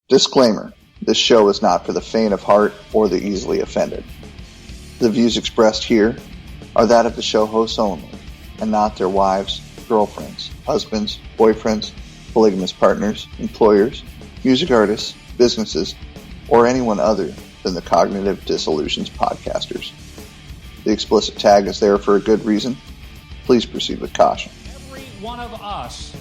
Disclaimer: this show is not for the faint of heart or the easily offended. The views expressed here are that of the show hosts only, and not their wives, girlfriends, husbands, boyfriends, polygamous partners, employers, music artists, businesses, or anyone other than the Cognitive Disillusions podcasters. The explicit tag is there for a good reason. Please proceed with caution. Every one of us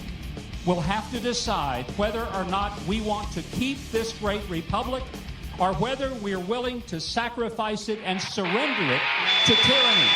will have to decide whether or not we want to keep this great republic or whether we're willing to sacrifice it and surrender it to tyranny.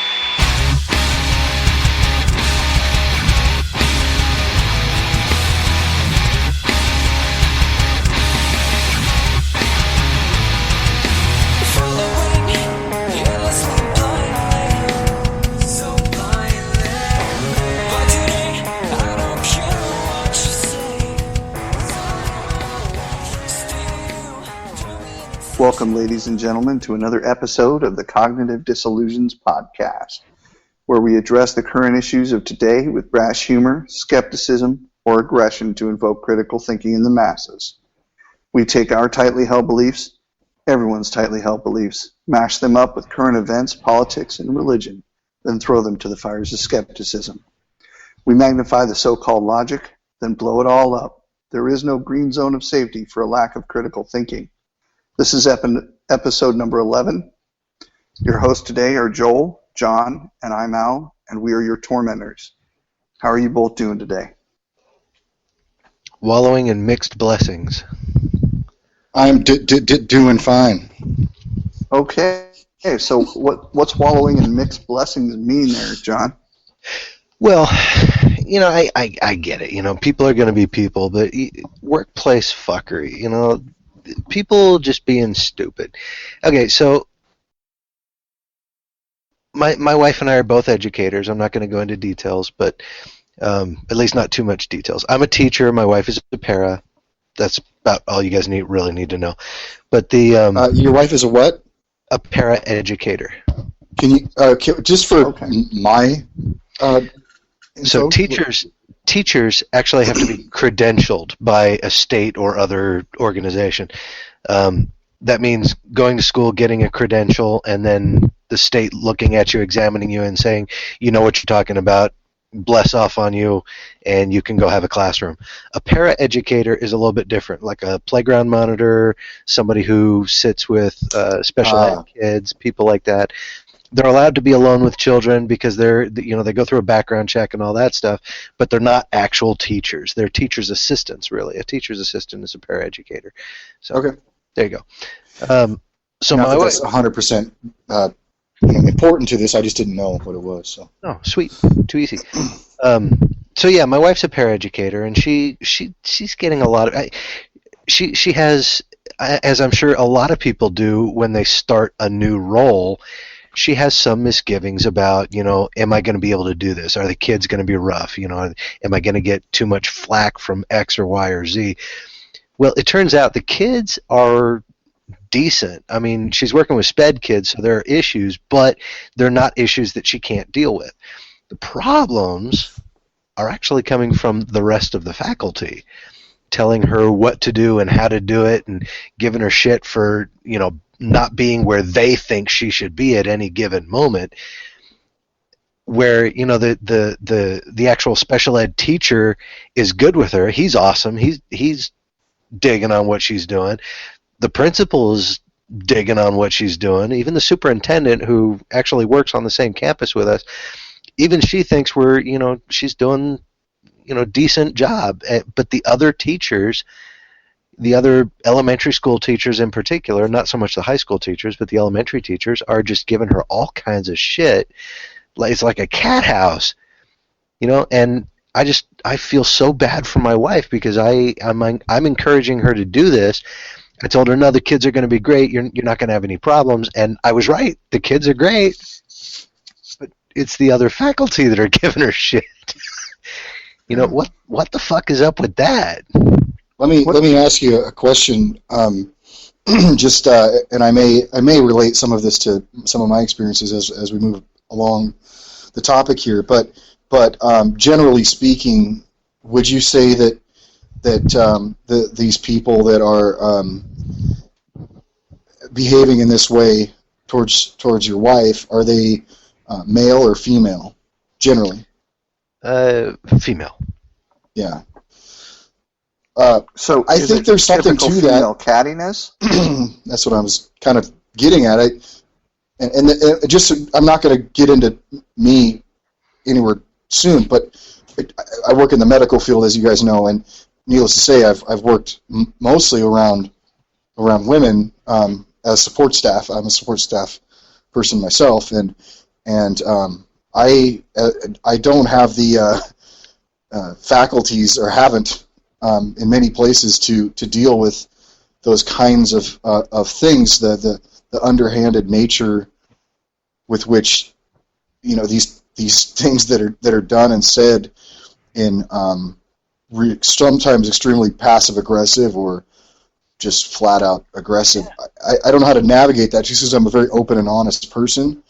Welcome, ladies and gentlemen, to another episode of the Cognitive Disillusions podcast, where we address the current issues of today with brash humor, skepticism, or aggression to invoke critical thinking in the masses. We take our tightly held beliefs, everyone's tightly held beliefs, mash them up with current events, politics, and religion, then throw them to the fires of skepticism. We magnify the so-called logic, then blow it all up. There is no green zone of safety for a lack of critical thinking. This is episode number 11. Your hosts today are Joel, John, and I'm Al, and we are your tormentors. How are you both doing today? Wallowing in mixed blessings. I'm doing fine. Okay, so what's wallowing in mixed blessings mean there, John? Well, I get it. People are going to be people, but workplace fuckery, people just being stupid. Okay, so my wife and I are both educators. I'm not going to go into details, but at least not too much details. I'm a teacher. My wife is a para. That's about all you guys really need to know. But the your wife is a what? A para educator. Can you just for my so teachers actually have to be credentialed by a state or other organization. That means going to school, getting a credential, and then the state looking at you, examining you, and saying, you know what you're talking about, bless off on you, and you can go have a classroom. A para-educator is a little bit different, like a playground monitor, somebody who sits with special ed kids, people like that. They're allowed to be alone with children because they go through a background check and all that stuff, but they're not actual teachers. They're teachers' assistants, really. A teacher's assistant is a paraeducator. So okay, there you go. So not my that wife, that's 100% important to this. I just didn't know what it was. So sweet, too easy. So yeah, my wife's a paraeducator, and she's getting a lot of. She has, as I'm sure a lot of people do when they start a new role. She has some misgivings about, am I going to be able to do this? Are the kids going to be rough? Am I going to get too much flack from X or Y or Z? Well, it turns out the kids are decent. I mean, she's working with SPED kids, so there are issues, but they're not issues that she can't deal with. The problems are actually coming from the rest of the faculty, telling her what to do and how to do it and giving her shit for, not being where they think she should be at any given moment, where the actual special ed teacher is good with her. He's awesome. He's digging on what she's doing. The principal is digging on what she's doing. Even the superintendent, who actually works on the same campus with us, even she thinks she's doing decent job. But the other teachers, the other elementary school teachers in particular, not so much the high school teachers, but the elementary teachers, are just giving her all kinds of shit. It's like a cat house, and I feel so bad for my wife because I'm encouraging her to do this. I told her, no, the kids are going to be great. You're not going to have any problems. And I was right. The kids are great. But it's the other faculty that are giving her shit. What the fuck is up with that? Let me ask you a question. Just and I may relate some of this to some of my experiences as we move along the topic here. But generally speaking, would you say that that these people that are behaving in this way towards your wife, are they male or female generally? Female. Yeah. So I think there's something typical to female that. cattiness? That's what I was kind of getting at. I'm not going to get into me anywhere soon, but I work in the medical field, as you guys know, and needless to say, I've worked mostly around women as support staff. I'm a support staff person myself, and I don't have the faculties, or haven't in many places, to deal with those kinds of things, the underhanded nature with which these things that are done and said in sometimes extremely passive aggressive or just flat out aggressive. I don't know how to navigate that, just because I'm a very open and honest person,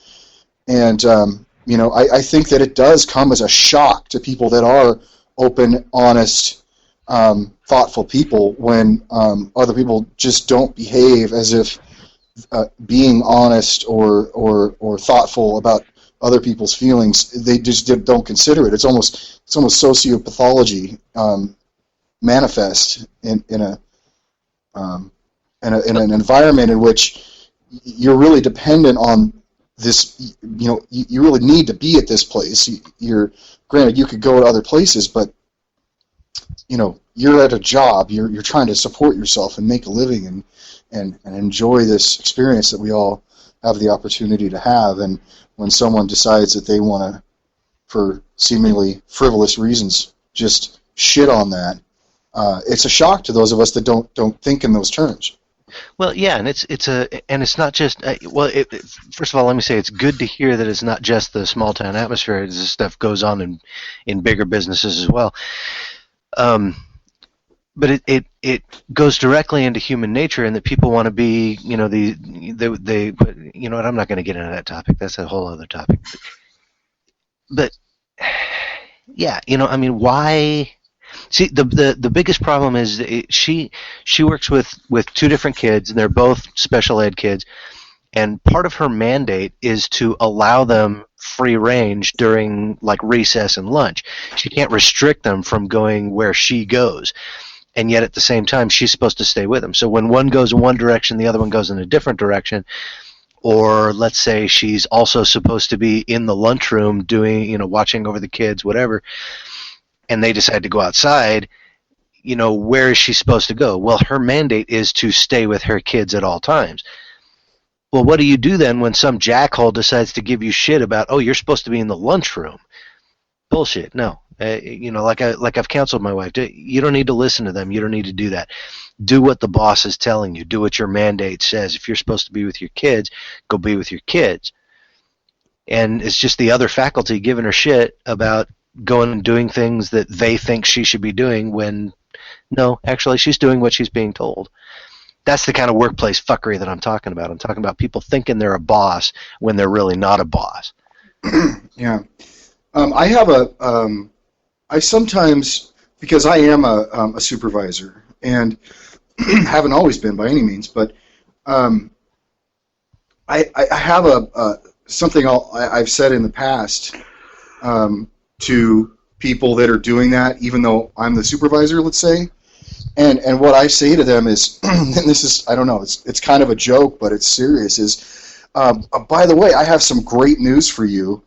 and I think that it does come as a shock to people that are open, honest, thoughtful people when other people just don't behave as if being honest or thoughtful about other people's feelings. They just don't consider it. It's almost sociopathology manifest in an environment in which you're really dependent on this. You really need to be at this place. Granted, you could go to other places, but you're at a job. You're trying to support yourself and make a living and enjoy this experience that we all have the opportunity to have. And when someone decides that they want to, for seemingly frivolous reasons, just shit on that, it's a shock to those of us that don't think in those terms. Well, yeah, and it's not just first of all, let me say it's good to hear that it's not just the small town atmosphere. This stuff goes on in bigger businesses as well. But it goes directly into human nature, and that people want to be, they what, I'm not going to get into that topic. That's a whole other topic. But yeah, why? See, the biggest problem is she works with two different kids, and they're both special ed kids, and part of her mandate is to allow them free range during like recess and lunch. She can't restrict them from going where she goes, and yet at the same time she's supposed to stay with them. So when one goes in one direction, the other one goes in a different direction. Or let's say she's also supposed to be in the lunchroom doing, watching over the kids, whatever, and they decide to go outside, where is she supposed to go? Well, her mandate is to stay with her kids at all times. Well, what do you do then when some jackhole decides to give you shit about, oh, you're supposed to be in the lunchroom? Bullshit. No. Like I've counseled my wife, you don't need to listen to them. You don't need to do that. Do what the boss is telling you. Do what your mandate says. If you're supposed to be with your kids, go be with your kids. And it's just the other faculty giving her shit about going and doing things that they think she should be doing when, no, actually she's doing what she's being told. That's the kind of workplace fuckery that I'm talking about. I'm talking about people thinking they're a boss when they're really not a boss. Yeah. I sometimes, because I am a supervisor, and haven't always been by any means, but I have something I've said in the past to people that are doing that, even though I'm the supervisor, let's say, and what I say to them is, and this is, I don't know, it's kind of a joke, but it's serious, is, by the way, I have some great news for you.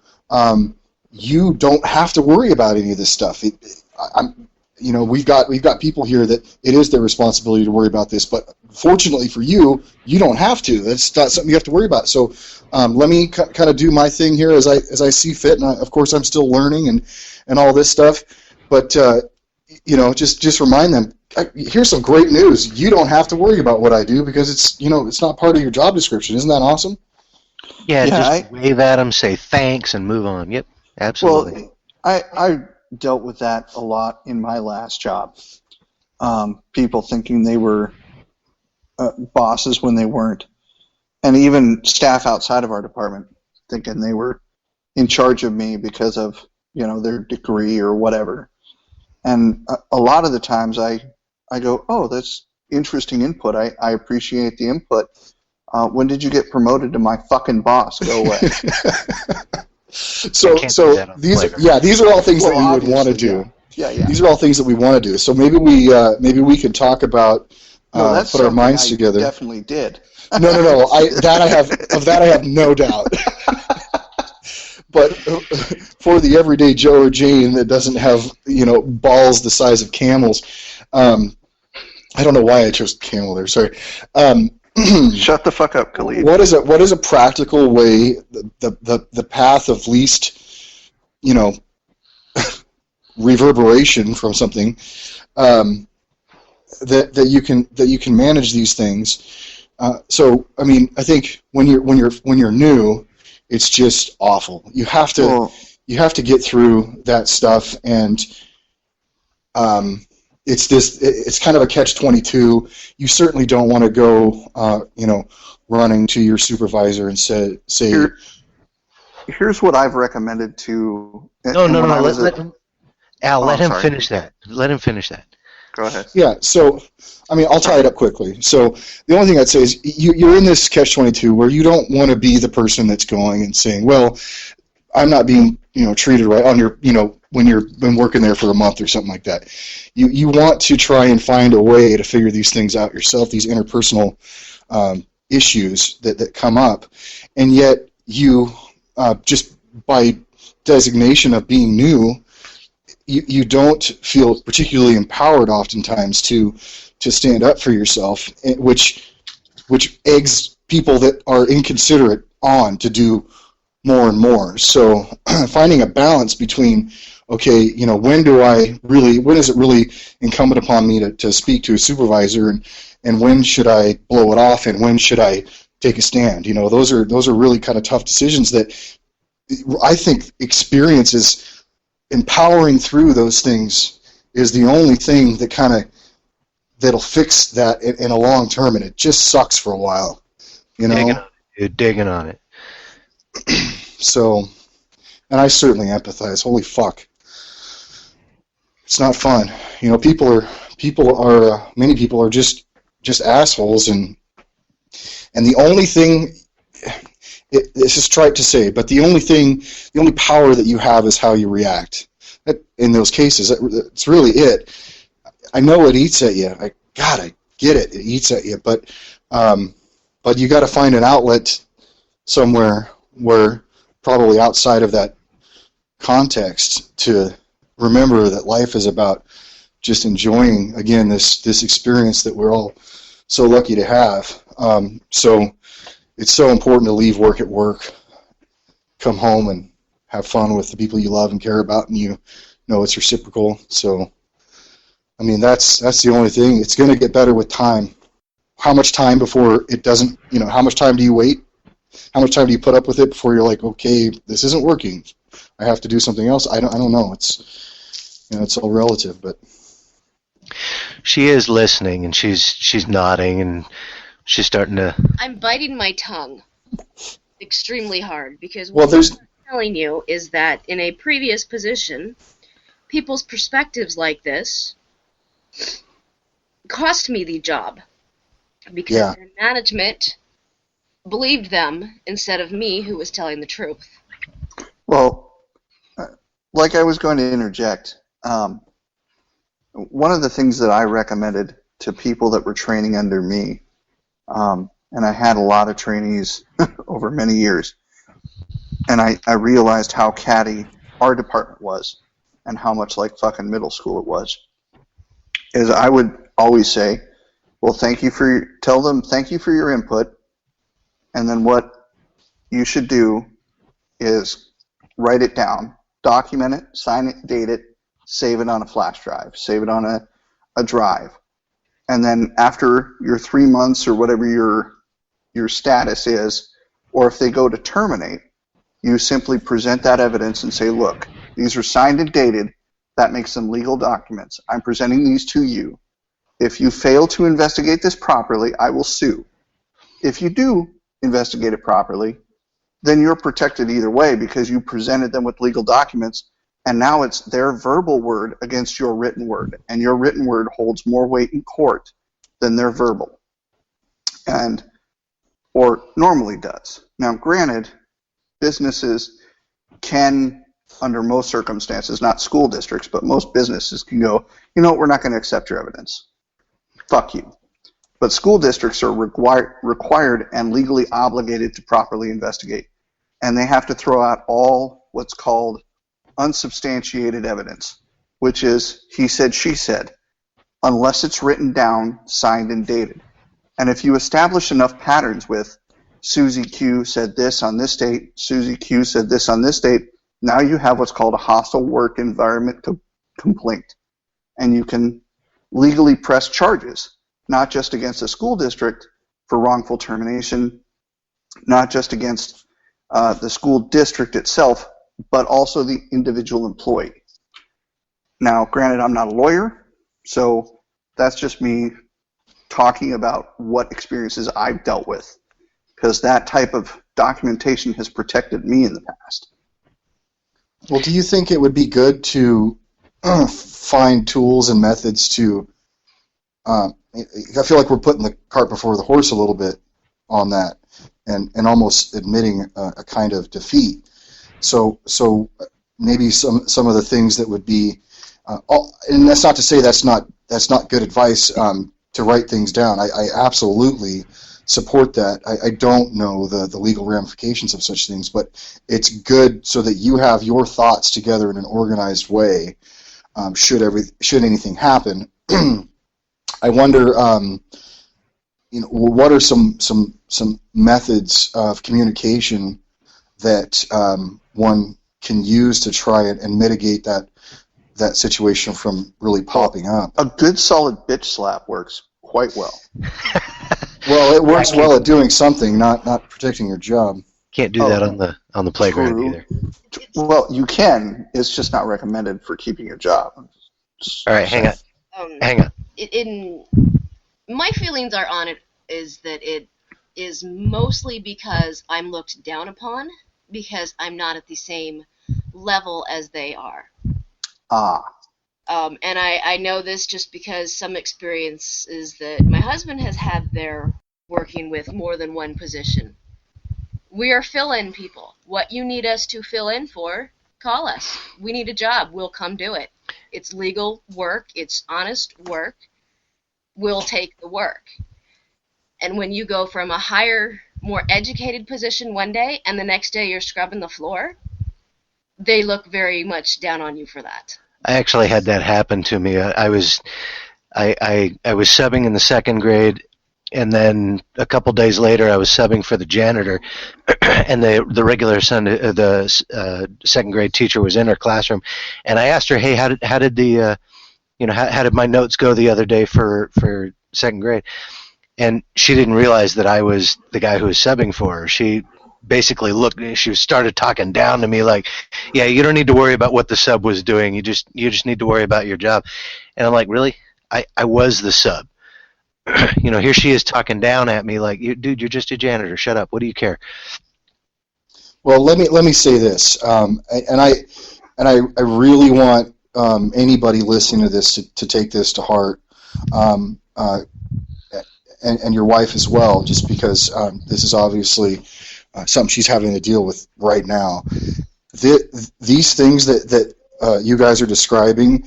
You don't have to worry about any of this stuff. We've got people here that it is their responsibility to worry about this, but fortunately for you, you don't have to. That's not something you have to worry about. So let me kind of do my thing here as I see fit, and of course I'm still learning and all this stuff. But just remind them. Here's some great news. You don't have to worry about what I do because it's not part of your job description. Isn't that awesome? Yeah, just wave at them, say thanks, and move on. Yep, absolutely. Well, I dealt with that a lot in my last job. People thinking they were bosses when they weren't, and even staff outside of our department thinking they were in charge of me because of their degree or whatever. And a lot of the times I go, oh, that's interesting input. I appreciate the input. When did you get promoted to my fucking boss? Go away. So can't do that on these Playground. these are all things that we would want to obviously, do. Yeah. These are all things that we want to do. So maybe we could talk about No, that's put our minds something together. I definitely did. No. I have no doubt. But for the everyday Joe or Jane that doesn't have balls the size of camels, I don't know why I chose camel there. Sorry. Shut the fuck up, Khalid. What is a practical way, the path of least reverberation from something that you can manage these things. So I mean, I think when you're new, it's just awful. You have to get through that stuff, and it's kind of a catch-22. You certainly don't want to go running to your supervisor and say Here's what I've recommended to. No. Let him sorry. finish that. Let him finish that. Go ahead. Yeah, so, I mean, I'll tie it up quickly. So the only thing I'd say is you're in this catch-22 where you don't want to be the person that's going and saying, well, I'm not being, treated right on your, when you've been working there for a month or something like that. You want to try and find a way to figure these things out yourself, these interpersonal issues that come up, and yet you, just by designation of being new, you don't feel particularly empowered oftentimes to stand up for yourself, which eggs people that are inconsiderate on to do more and more. So finding a balance between, okay, when is it really incumbent upon me to speak to a supervisor, and when should I blow it off, and when should I take a stand? Those are really kind of tough decisions that I think experience is empowering through those things is the only thing that'll fix that in a long term, and it just sucks for a while, You're digging on it. So, and I certainly empathize. Holy fuck, it's not fun. Many people are just assholes, and the only thing. This is trite to say, but the only power that you have is how you react. In those cases, it's really it. I know it eats at you. I get it. It eats at you, but you got to find an outlet somewhere where, probably outside of that context, to remember that life is about just enjoying, again, this experience that we're all so lucky to have. So it's so important to leave work at work, come home and have fun with the people you love and care about, and it's reciprocal. So, I mean, that's the only thing. It's going to get better with time. How much time before it doesn't, how much time do you wait? How much time do you put up with it before you're like, okay, this isn't working, I have to do something else? I don't know. It's all relative, but She is listening, and she's nodding, and she's starting to. I'm biting my tongue extremely hard because Well, what there's- I'm telling you is that in a previous position, people's perspectives like this cost me the job because Yeah. their management believed them instead of me, who was telling the truth. Well, like I was going to interject, one of the things that I recommended to people that were training under me, and I had a lot of trainees over many years, and I realized how catty our department was and how much like fucking middle school it was, is I would always say, well, tell them thank you for your input, and then what you should do is write it down, document it, sign it, date it, save it on a flash drive, save it on a drive. And then after your 3 months or whatever your status is, or if they go to terminate, you simply present that evidence and say, look, these are signed and dated. That makes them legal documents. I'm presenting these to you. If you fail to investigate this properly, I will sue. If you do investigate it properly, then you're protected either way because you presented them with legal documents And now it's their verbal word against your written word, and your written word holds more weight in court than their verbal, or normally does. Now, granted, businesses can, under most circumstances, not school districts, but most businesses can go, we're not going to accept your evidence. Fuck you. But school districts are required and legally obligated to properly investigate. And they have to throw out all what's called unsubstantiated evidence, which is he said, she said, unless it's written down, signed, and dated. And if you establish enough patterns with Susie Q said this on this date, Susie Q said this on this date, now you have what's called a hostile work environment complaint. And you can legally press charges, not just against a school district for wrongful termination, not just against the school district itself, but also the individual employee. Now, granted, I'm not a lawyer, so that's just me talking about what experiences I've dealt with, because that type of documentation has protected me in the past. Well, do you think it would be good to find tools and methods to I feel like we're putting the cart before the horse a little bit on that, and almost admitting a kind of defeat. So maybe some of the things that would be, and that's not to say that's not good advice to write things down. I absolutely support that. I don't know the legal ramifications of such things, but it's good so that you have your thoughts together in an organized way. Should anything happen. I wonder, what are some methods of communication that one can use to try and mitigate that situation from really popping up? A good solid bitch slap works quite well. Well, it works well at doing something, not protecting your job. Can't do that on the playground either. Well, you can. It's just not recommended for keeping your job. All right, hang on. My feelings are on it is that it is mostly because I'm looked down upon, because I'm not at the same level as they are. And I know this just because some experiences that my husband has had there working with more than one position. We are fill-in people. What you need us to fill in for, call us. We need a job. We'll come do it. It's legal work. It's honest work. We'll take the work. And when you go from a higher, more educated position one day and the next day you're scrubbing the floor, they look very much down on you for that. I actually had that happen to me. I was subbing in the second grade, and then a couple days later I was subbing for the janitor, and the regular second grade teacher was in her classroom, and I asked her, hey, how did the how did my notes go the other day for second grade? And she didn't realize that I was the guy who was subbing for her. She basically she started talking down to me like, yeah, you don't need to worry about what the sub was doing. You just need to worry about your job. And I'm like, really? I was the sub. Here she is talking down at me like, dude, you're just a janitor. Shut up. What do you care? Well, let me say this, and I really want anybody listening to this to take this to heart, and your wife as well, just because this is obviously something she's having to deal with right now. These things that you guys are describing,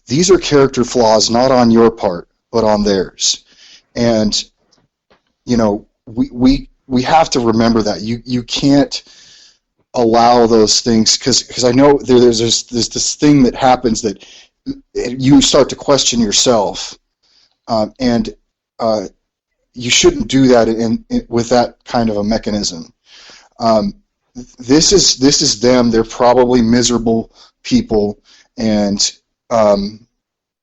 these are character flaws not on your part, but on theirs. And, we have to remember that. You can't allow those things, because I know there's this thing that happens that you start to question yourself, and you shouldn't do that with that kind of a mechanism. This is them. They're probably miserable people, and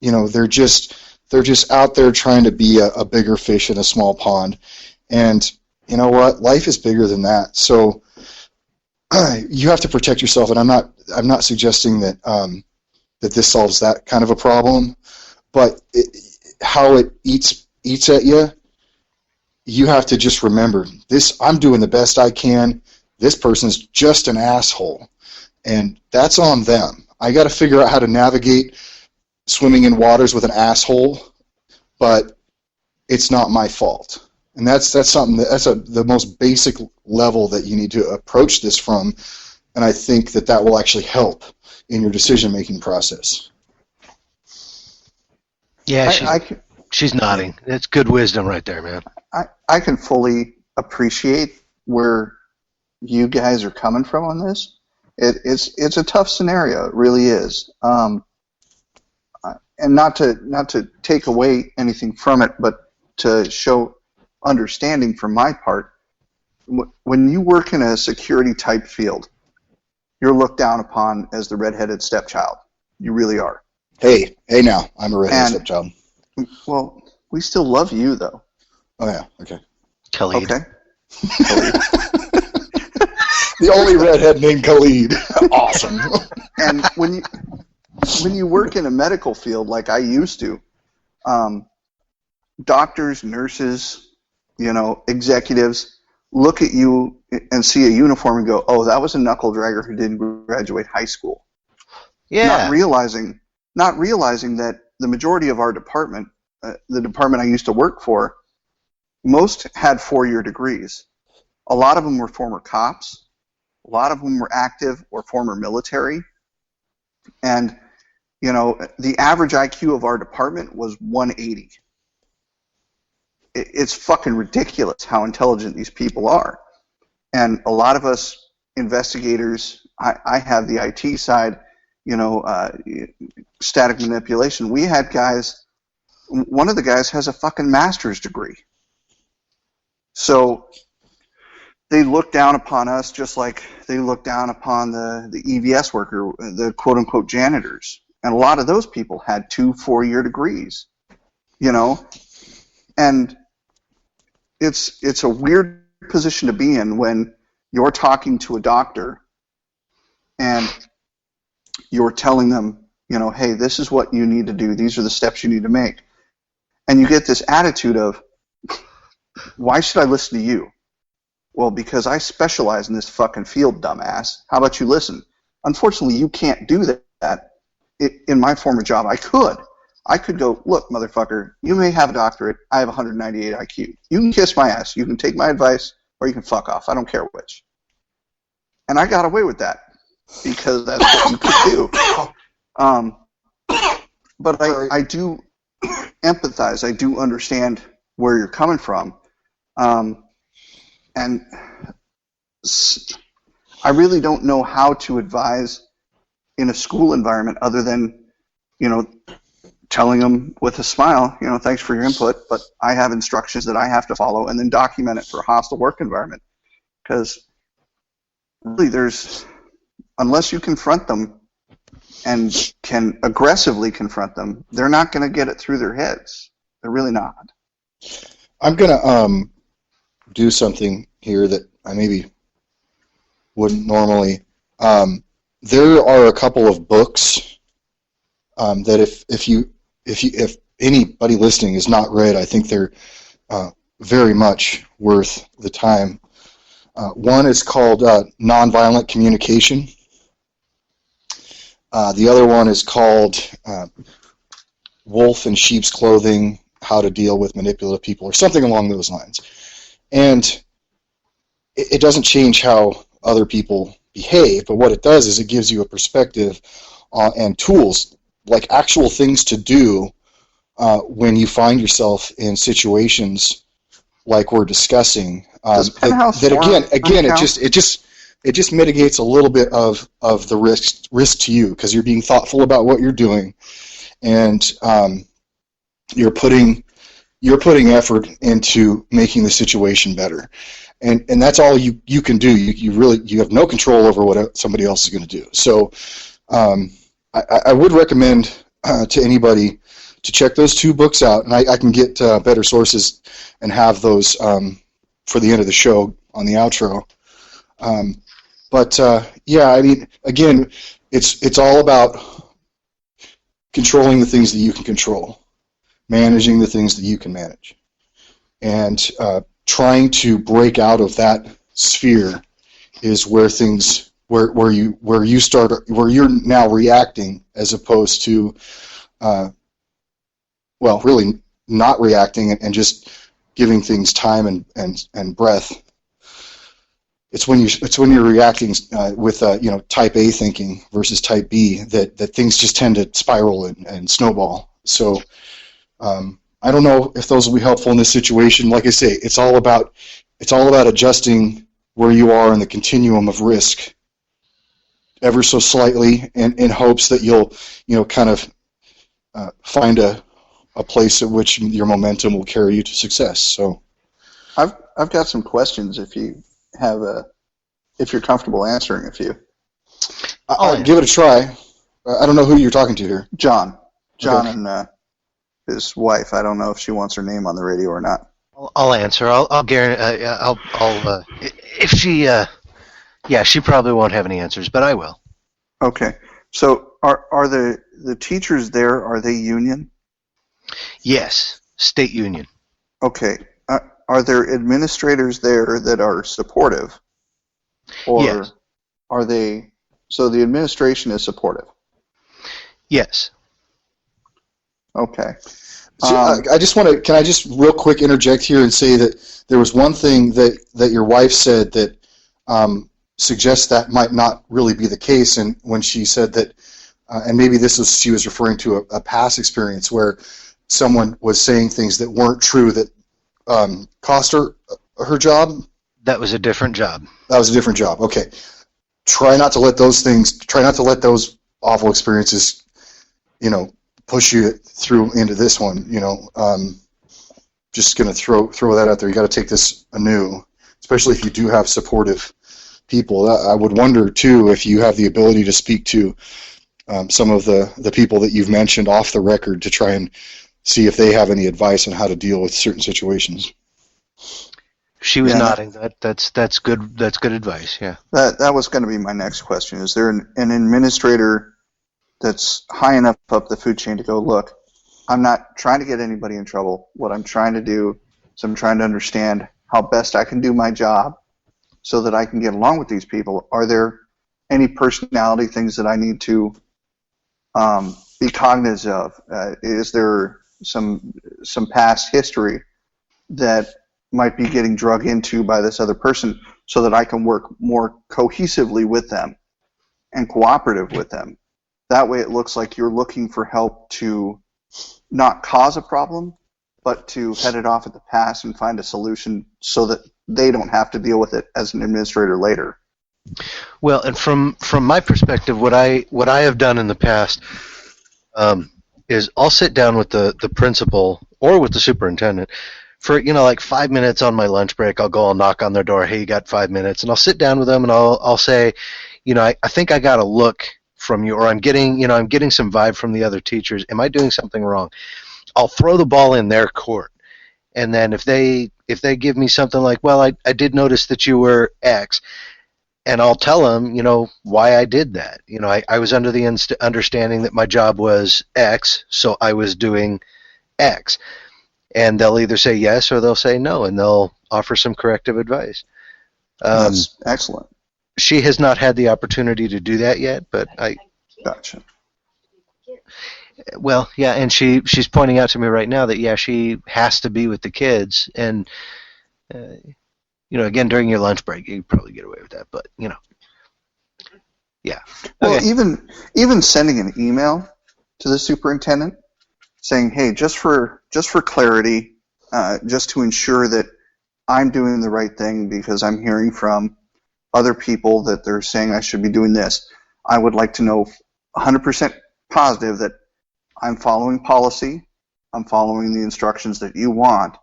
they're just out there trying to be a bigger fish in a small pond. And you know what? Life is bigger than that. So you have to protect yourself. And I'm not suggesting that that this solves that kind of a problem, but how it eats at you. You have to just remember this. I'm doing the best I can. This person's just an asshole, and that's on them. I got to figure out how to navigate swimming in waters with an asshole, but it's not my fault. And that's something that's the most basic level that you need to approach this from, and I think that will actually help in your decision-making process. Yeah, she's nodding. That's good wisdom right there, man. I can fully appreciate where you guys are coming from on this. It's a tough scenario. It really is. And not to take away anything from it, but to show understanding from my part. When you work in a security type field, you're looked down upon as the redheaded stepchild. You really are. Hey now, I'm a redheaded stepchild. Well, we still love you, though. Oh, yeah, okay. Khalid. Okay. The only redhead named Khalid. Awesome. And when you work in a medical field like I used to, doctors, nurses, executives look at you and see a uniform and go, "Oh, that was a knuckle dragger who didn't graduate high school." Yeah. Not realizing that the majority of our department, the department I used to work for, most had 4-year degrees. A lot of them were former cops. A lot of them were active or former military. And, the average IQ of our department was 180. It's fucking ridiculous how intelligent these people are. And a lot of us investigators, I have the IT side, static manipulation. We had guys, one of the guys has a fucking master's degree. So they look down upon us just like they look down upon the EVS worker, the quote-unquote janitors. And a lot of those people had 2 4-year degrees, And it's a weird position to be in when you're talking to a doctor and you're telling them, hey, this is what you need to do. These are the steps you need to make. And you get this attitude of, why should I listen to you? Well, because I specialize in this fucking field, dumbass. How about you listen? Unfortunately, you can't do that. In my former job, I could go, look, motherfucker, you may have a doctorate. I have 198 IQ. You can kiss my ass. You can take my advice, or you can fuck off. I don't care which. And I got away with that because that's what you could do. But I do empathize. I do understand where you're coming from. And I really don't know how to advise in a school environment other than, telling them with a smile, thanks for your input, but I have instructions that I have to follow, and then document it for a hostile work environment. Because really unless you confront them and can aggressively confront them, they're not going to get it through their heads. They're really not. I'm going to do something here that I maybe wouldn't normally. There are a couple of books that if anybody listening has not read, I think they're very much worth the time. One is called Nonviolent Communication. The other one is called Wolf in Sheep's Clothing, How to Deal with Manipulative People, or something along those lines. And it doesn't change how other people behave, but what it does is it gives you a perspective and tools, like actual things to do when you find yourself in situations like we're discussing. That again, it just mitigates a little bit of the risk to you, because you're being thoughtful about what you're doing, and you're putting effort into making the situation better, and that's all you can do. You have no control over what somebody else is going to do. So I would recommend to anybody to check those 2 books out, and I can get better sources and have those for the end of the show on the outro. Yeah, I mean, again, it's all about controlling the things that you can control, managing the things that you can manage, and trying to break out of that sphere is where things where you're now reacting as opposed to, really not reacting and just giving things time and breath. It's when you're reacting with type A thinking versus type B that things just tend to spiral and snowball. So I don't know if those will be helpful in this situation. Like I say, it's all about adjusting where you are in the continuum of risk ever so slightly, in hopes that you'll kind of find a place at which your momentum will carry you to success. So I've got some questions if you're comfortable answering a few. Give it a try. I don't know who you're talking to here. John Okay. and his wife. I don't know if she wants her name on the radio or not. I'll answer. I'll guarantee. If she, she probably won't have any answers, but I will. Okay. So are the teachers there? Are they union? Yes, state union. Okay. Are there administrators there that are supportive? Or Yes. are they? So the administration is supportive. Yes. Okay. So, can I just real quick interject here and say that there was one thing that your wife said that suggests that might not really be the case, and when she said that, and maybe she was referring to a past experience where someone was saying things that weren't true that cost her job. That was a different job. That was a different job. Okay. Try not to let those awful experiences, push you through into this one. Just going to throw that out there. You got to take this anew, especially if you do have supportive people. I would wonder too if you have the ability to speak to some of the people that you've mentioned off the record to try and see if they have any advice on how to deal with certain situations. She was nodding. That's good. That's good advice. Yeah. That was going to be my next question. Is there an administrator that's high enough up the food chain to go, look, I'm not trying to get anybody in trouble. What I'm trying to do is I'm trying to understand how best I can do my job so that I can get along with these people. Are there any personality things that I need to be cognizant of? Is there some past history that might be getting drug into by this other person so that I can work more cohesively with them and cooperative with them? That way it looks like you're looking for help to not cause a problem, but to head it off at the pass and find a solution so that they don't have to deal with it as an administrator later. Well, and from my perspective, what I have done in the past is I'll sit down with the principal or with the superintendent for like 5 minutes on my lunch break. I'll knock on their door. Hey, you got 5 minutes? And I'll sit down with them and I'll say, I think I got a look from you, or I'm getting some vibe from the other teachers. Am I doing something wrong? I'll throw the ball in their court, and then if they give me something like, well, I did notice that you were X, and I'll tell them, why I did that. I was under the understanding that my job was X, so I was doing X. And they'll either say yes or they'll say no, and they'll offer some corrective advice. That's excellent. She has not had the opportunity to do that yet, but I Gotcha. Well, yeah, and she's pointing out to me right now that she has to be with the kids, and again, during your lunch break, you probably get away with that, but yeah. Well, Okay. even sending an email to the superintendent saying, hey, just for clarity, just to ensure that I'm doing the right thing because I'm hearing from other people that they're saying I should be doing this. I would like to know 100% positive that I'm following policy, I'm following the instructions that you want.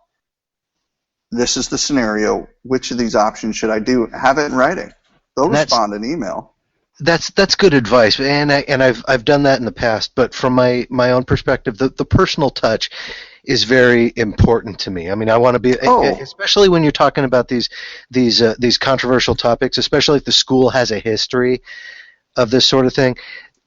This is the scenario. Which of these options should I do? Have it in writing. They'll respond in email. That's good advice, and I've done that in the past. But from my own perspective, the personal touch is very important to me. I mean, I want to be, especially when you're talking about these controversial topics, especially if the school has a history of this sort of thing.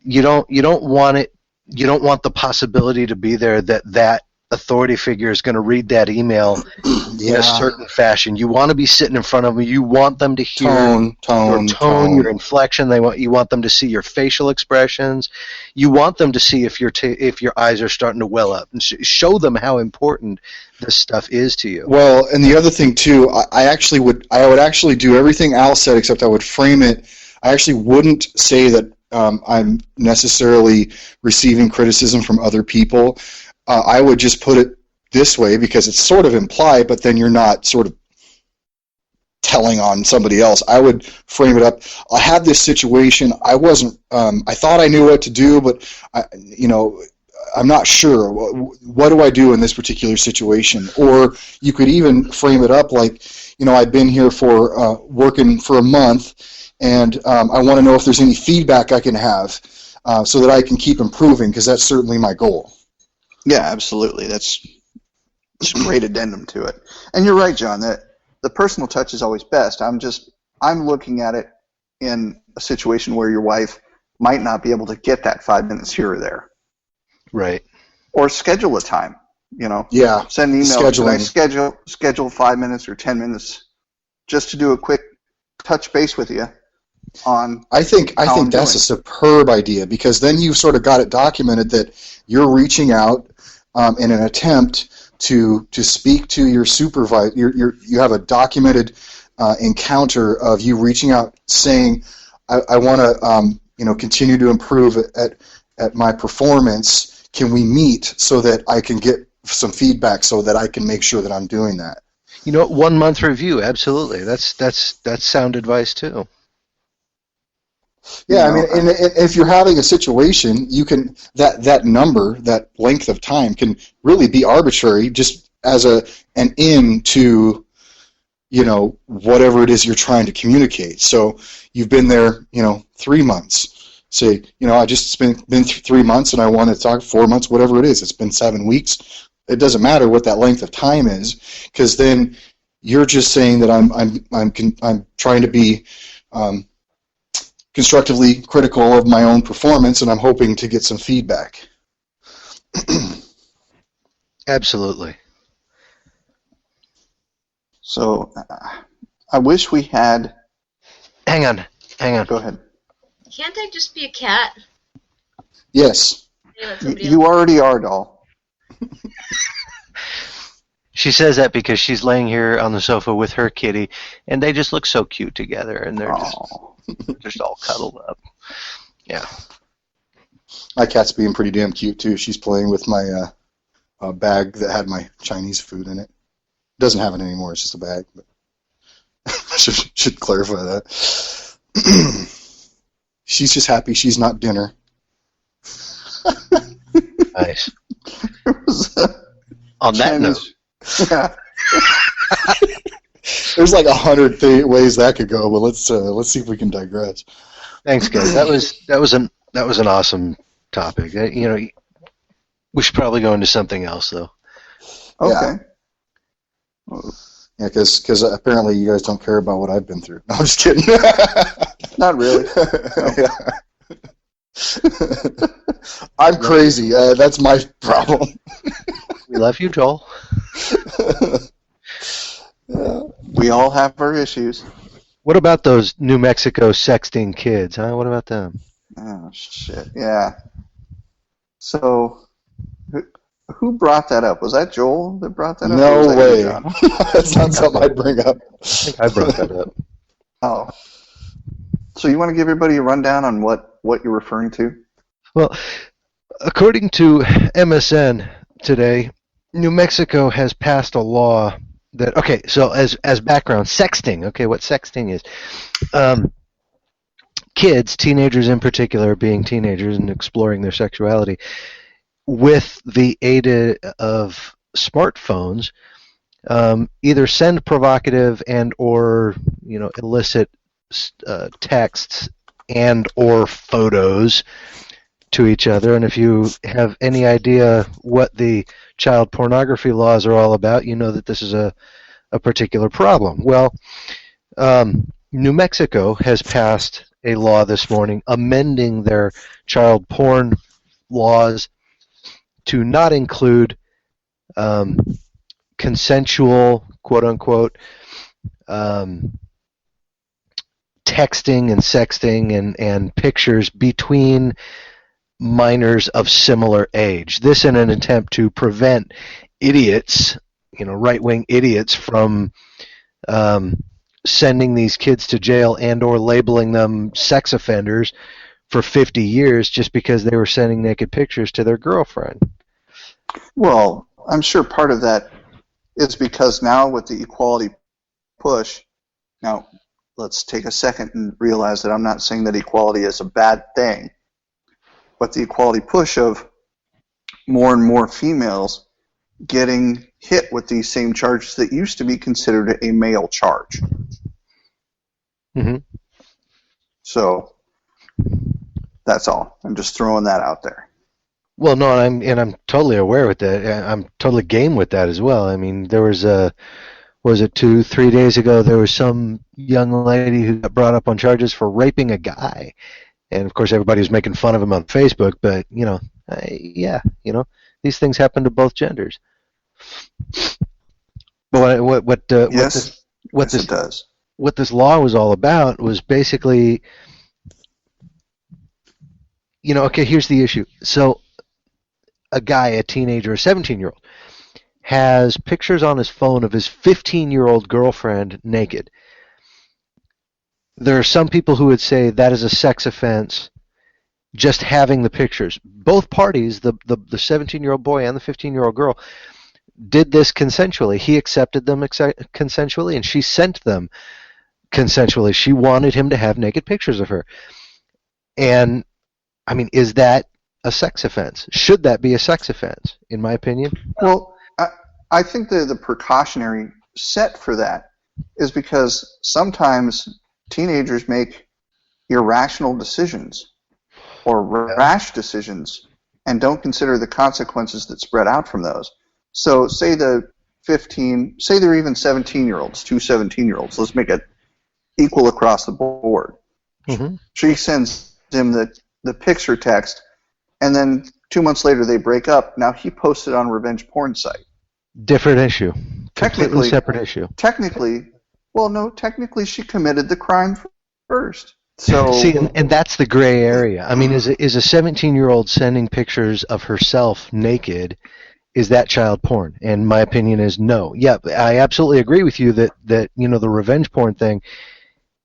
You don't want it. You don't want the possibility to be there that authority figure is going to read that email in a certain fashion. You want to be sitting in front of them. You want them to hear your tone, your inflection. You want them to see your facial expressions. You want them to see if your eyes are starting to well up, and show them how important this stuff is to you. Well, and the other thing too, I would actually do everything Al said, except I would frame it. I actually wouldn't say that I'm necessarily receiving criticism from other people. I would just put it this way, because it's sort of implied, but then you're not sort of telling on somebody else. I would frame it up. I had this situation. I wasn't. I thought I knew what to do, but I'm not sure. What do I do in this particular situation? Or you could even frame it up like, I've been here for working for a month, and I want to know if there's any feedback I can have so that I can keep improving, because that's certainly my goal. Yeah, absolutely. That's a great addendum to it. And you're right, John, that the personal touch is always best. I'm looking at it in a situation where your wife might not be able to get that 5 minutes here or there. Right. Or schedule a time, Yeah. Send an email. Scheduling. Can I schedule 5 minutes or 10 minutes just to do a quick touch base with you on I think that's a superb idea, because then you've sort of got it documented that you're reaching out in an attempt to speak to your supervisor. You have a documented encounter of you reaching out saying, I want to continue to improve at my performance. Can we meet so that I can get some feedback so that I can make sure that I'm doing that? 1 month review, absolutely. That's sound advice too. Yeah, and if you're having a situation, you can that number, that length of time, can really be arbitrary, just as an in to whatever it is you're trying to communicate. So you've been there 3 months. Say I just been 3 months and I want to talk 4 months, whatever it is. It's been 7 weeks. It doesn't matter what that length of time is, because then you're just saying that I'm trying to be constructively critical of my own performance, and I'm hoping to get some feedback. Absolutely. So I wish we had... Hang on. Go ahead. Can't I just be a cat? Yes. You already are, doll. She says that because she's laying here on the sofa with her kitty, and they just look so cute together, and they're just all cuddled up. Yeah. My cat's being pretty damn cute too. She's playing with my bag that had my Chinese food in it. Doesn't have it anymore. It's just a bag. But should clarify that. She's just happy she's not dinner. Nice. On that note. Yeah. There's like 100 ways that could go, but let's see if we can digress. Thanks, guys. That was an awesome topic. We should probably go into something else, though. Okay. Yeah, because apparently you guys don't care about what I've been through. No, I'm just kidding. Not really. No. I'm crazy. That's my problem. We love you, Joel. We all have our issues. What about those New Mexico sexting kids, huh? What about them? Oh, shit. Yeah. So, who brought that up? Was that Joel that brought that up? No way. John? That's not something I'd bring up. I think I brought that up. Oh. So you want to give everybody a rundown on what you're referring to? Well, according to MSN today, New Mexico has passed a law that, okay, so as background, sexting, okay, what sexting is. Kids, teenagers in particular, being teenagers and exploring their sexuality, with the aid of smartphones, either send provocative and or illicit texts and or photos to each other. And if you have any idea what the child pornography laws are all about, you know that this is a particular problem. Well, New Mexico has passed a law this morning amending their child porn laws to not include consensual, quote unquote, texting and sexting and pictures between minors of similar age. This in an attempt to prevent idiots, right-wing idiots, from sending these kids to jail and or labeling them sex offenders for 50 years just because they were sending naked pictures to their girlfriend. Well, I'm sure part of that is because now with the equality push, now let's take a second and realize that I'm not saying that equality is a bad thing, but the equality push of more and more females getting hit with these same charges that used to be considered a male charge. Mm-hmm. So that's all. I'm just throwing that out there. Well, no, I'm totally aware with that. I'm totally game with that as well. I mean, there was was it 2-3 days ago, there was some young lady who got brought up on charges for raping a guy. And of course everybody was making fun of him on Facebook, but these things happen to both genders. But Yes, it does. What this law was all about was basically, okay, here's the issue. So a guy, a teenager, a 17-year-old, has pictures on his phone of his 15-year-old girlfriend naked. There are some people who would say that is a sex offense, just having the pictures. Both parties, the 17-year-old boy and the 15-year-old girl, did this consensually. He accepted them consensually, and she sent them consensually. She wanted him to have naked pictures of her. And, I mean, is that a sex offense? Should that be a sex offense, in my opinion? Well, I think the precautionary set for that is because sometimes teenagers make irrational decisions or rash decisions and don't consider the consequences that spread out from those. So say they're even 17-year-olds, two 17-year-olds. Let's make it equal across the board. Mm-hmm. She sends him the picture text, and then 2 months later they break up. Now he posted on a revenge porn site. Different issue. Technically, Completely separate issue. Technically she committed the crime first. So see, and that's the gray area. I mean, is a 17-year-old sending pictures of herself naked? Is that child porn? And my opinion is no. Yeah, I absolutely agree with you that the revenge porn thing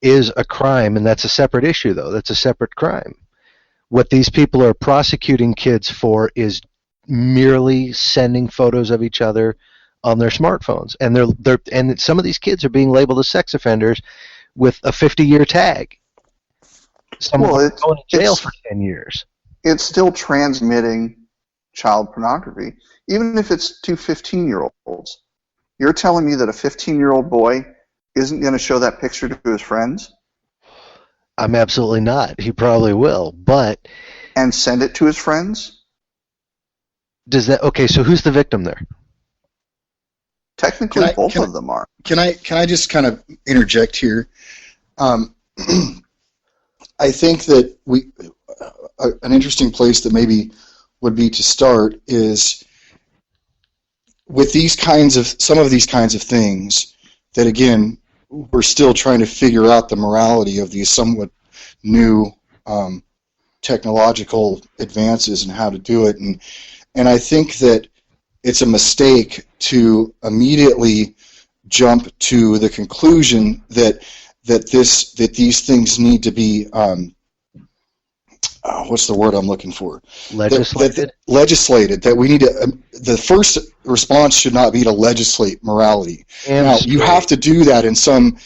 is a crime, and that's a separate issue, though. That's a separate crime. What these people are prosecuting kids for is merely sending photos of each other on their smartphones, and some of these kids are being labeled as sex offenders with a 50-year tag. Some of them are going to jail for 10 years. It's still transmitting child pornography, even if it's two 15-year-olds. You're telling me that a 15-year-old boy isn't going to show that picture to his friends? I'm absolutely not. He probably will, but... And send it to his friends? Okay, so who's the victim there? Technically, both of them are. Can I just kind of interject here? I think that an interesting place that maybe would be to start is with some of these kinds of things that, again, we're still trying to figure out the morality of these somewhat new technological advances and how to do it. And I think that it's a mistake to immediately jump to the conclusion that these things need to be what's the word I'm looking for? Legislated. Legislated. That we need to. The first response should not be to legislate morality. Now you have to do that in some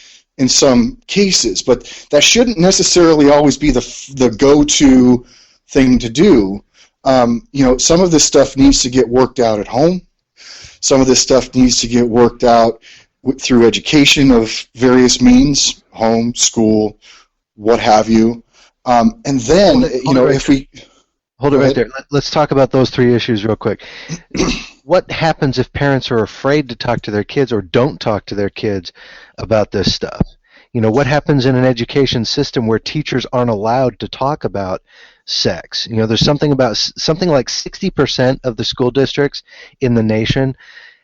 cases, but that shouldn't necessarily always be the go-to thing to do. Some of this stuff needs to get worked out at home. Some of this stuff needs to get worked out through education of various means, home, school, what have you. And then, if we... Hold it right there. Let's talk about those three issues real quick. What happens if parents are afraid to talk to their kids or don't talk to their kids about this stuff? What happens in an education system where teachers aren't allowed to talk about sex? There's something like 60% of the school districts in the nation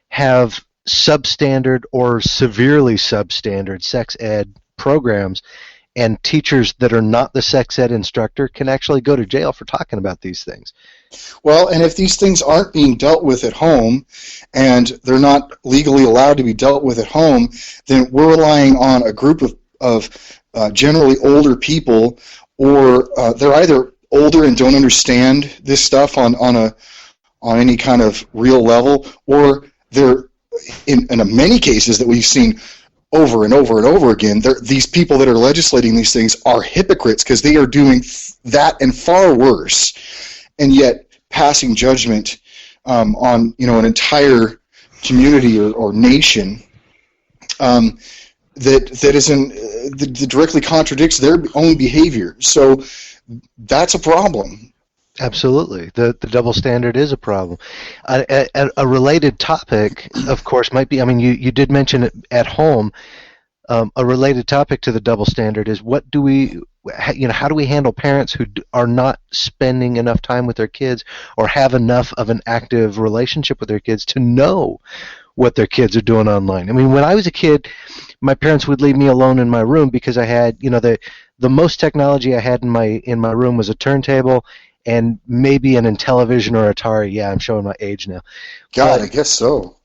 have substandard or severely substandard sex ed programs, and teachers that are not the sex ed instructor can actually go to jail for talking about these things. Well, and if these things aren't being dealt with at home, and they're not legally allowed to be dealt with at home, then we're relying on a group of generally older people, or they're either older and don't understand this stuff on any kind of real level, or they're in many cases that we've seen over and over and over again, these people that are legislating these things are hypocrites, because they are doing that and far worse, and yet passing judgment on an entire community or nation that directly contradicts their own behavior. So that's a problem. Absolutely. The double standard is a problem. A related topic, of course, might be, you did mention it at home. A related topic to the double standard is how do we handle parents who are not spending enough time with their kids or have enough of an active relationship with their kids to know what their kids are doing online? When I was a kid, my parents would leave me alone in my room because I had, the most technology I had in my room was a turntable and maybe an Intellivision or Atari. Yeah, I'm showing my age now. God, I guess so.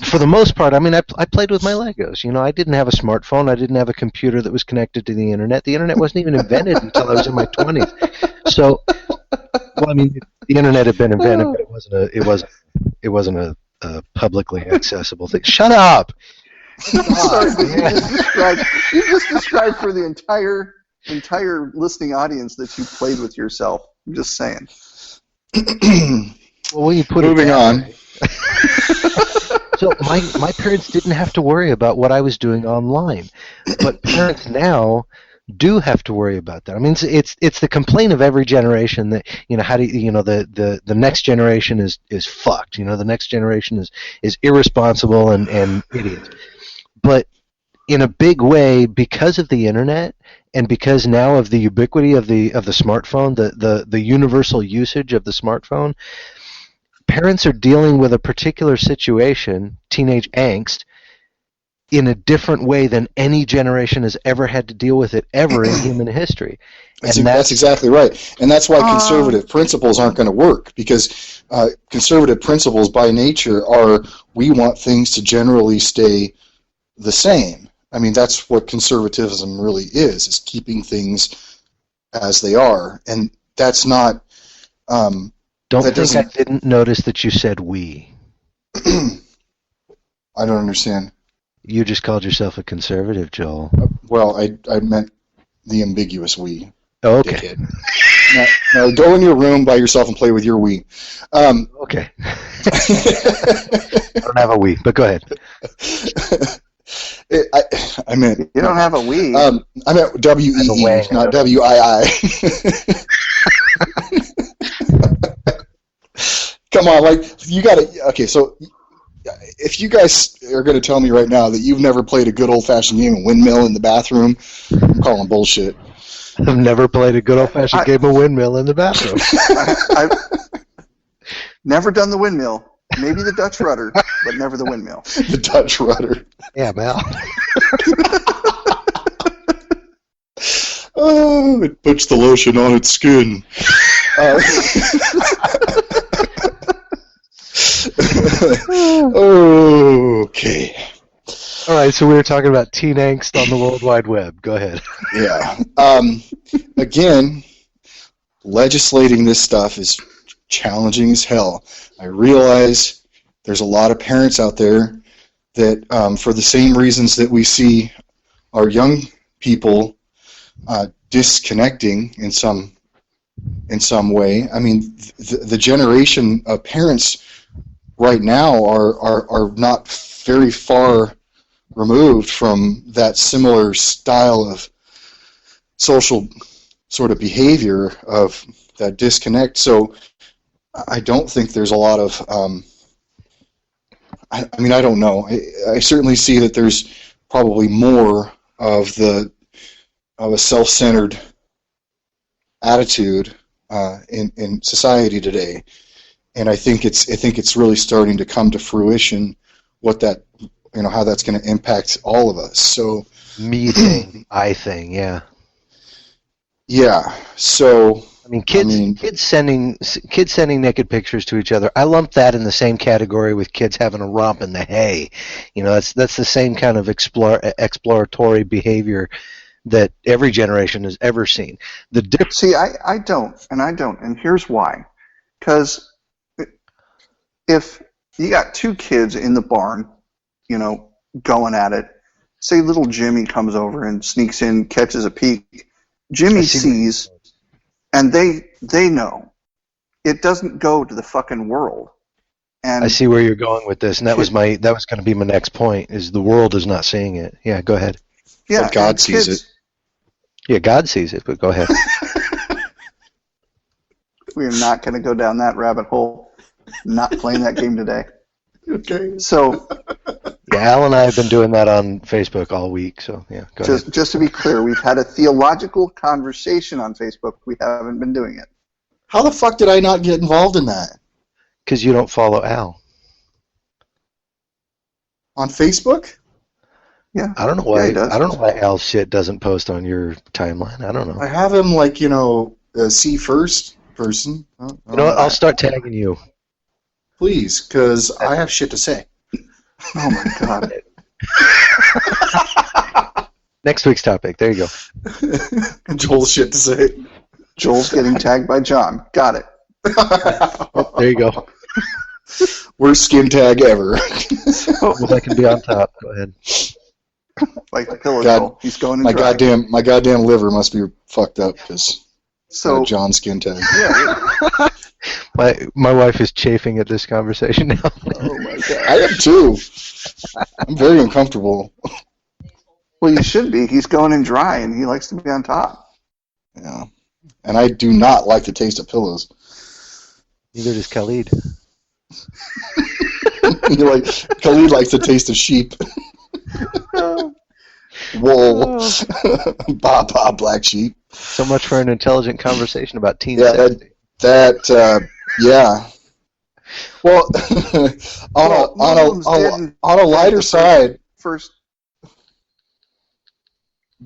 For the most part, I played with my Legos. I didn't have a smartphone. I didn't have a computer that was connected to the internet. The internet wasn't even invented until I was in my 20s. So, the internet had been invented, but it wasn't a publicly accessible thing. Shut up. Sorry, you just described for the entire listening audience that you played with yourself. I'm just saying. Well, when you put Moving on. So my parents didn't have to worry about what I was doing online, but parents now do have to worry about that. It's the complaint of every generation that the next generation is fucked. The next generation is irresponsible and idiots. But in a big way, because of the internet and because now of the ubiquity of the smartphone, the universal usage of the smartphone, parents are dealing with a particular situation, teenage angst, in a different way than any generation has ever had to deal with it ever in human history. That's exactly right. And that's why conservative principles aren't going to work, because conservative principles by nature are, we want things to generally stay the same. That's what conservatism really is keeping things as they are. And that's not... I didn't notice that you said we. I don't understand. You just called yourself a conservative, Joel. Well, I meant the ambiguous we. Oh, okay. Now go in your room by yourself and play with your we. Okay. I don't have a we, but go ahead. I meant... You don't have a we. I meant W-E-E, not W-I-I. Come on, you gotta... Okay, so if you guys are going to tell me right now that you've never played a good old-fashioned game of Windmill in the bathroom, I'm calling bullshit. I've never played a good old-fashioned game of Windmill in the bathroom. I've never done the windmill. Maybe the Dutch rudder, but never the windmill. The Dutch rudder. Yeah, Mal. Oh, it puts the lotion on its skin. Okay. All right, so we were talking about teen angst on the World Wide Web. Go ahead. Yeah. Again, legislating this stuff is challenging as hell. I realize there's a lot of parents out there that, for the same reasons that we see our young people disconnecting in some way. The generation of parents right now are not very far removed from that similar style of social sort of behavior of that disconnect. So I don't think there's a lot of, I don't know. I certainly see that there's probably more of a self-centered attitude in society today, and I think it's really starting to come to fruition what that, how that's going to impact all of us. So Me thing, I thing, yeah. yeah, so I mean, kids sending naked pictures to each other. I lump that in the same category with kids having a romp in the hay. That's the same kind of exploratory behavior that every generation has ever seen. See, I don't, and here's why. Because if you got two kids in the barn, going at it, say little Jimmy comes over and sneaks in, catches a peek. Jimmy sees, and they know. It doesn't go to the fucking world. And I see where you're going with this, and that was going to be my next point, is the world is not seeing it. Yeah, go ahead. Yeah, but God sees it. Yeah, God sees it, but go ahead. We are not going to go down that rabbit hole. Not playing that game today. Okay. So, yeah, Al and I have been doing that on Facebook all week. So yeah, go ahead. Just to be clear, we've had a theological conversation on Facebook. We haven't been doing it. How the fuck did I not get involved in that? Because you don't follow Al. On Facebook? Yeah. I don't know why. Yeah, he does. I don't know why Al's shit doesn't post on your timeline. I don't know. I have him a see first person. You know what? I'll start tagging you. Please, because I have shit to say. Oh my god. Next week's topic. There you go. Joel's shit to say. Joel's getting tagged by John. Got it. There you go. Worst skin tag ever. Well, I can be on top. Go ahead. Like the pillow Joel. He's going in my dry. goddamn liver must be fucked up because John skin tag. Yeah. My wife is chafing at this conversation now. Oh my god. I am too. I'm very uncomfortable. Well, you should be. He's going in dry, and he likes to be on top. Yeah. And I do not like the taste of pillows. Neither does Khalid. Khalid likes the taste of sheep. Wool. Ba black sheep. So much for an intelligent conversation about teen Yeah, sexy. Yeah. Well, on a lighter side. First.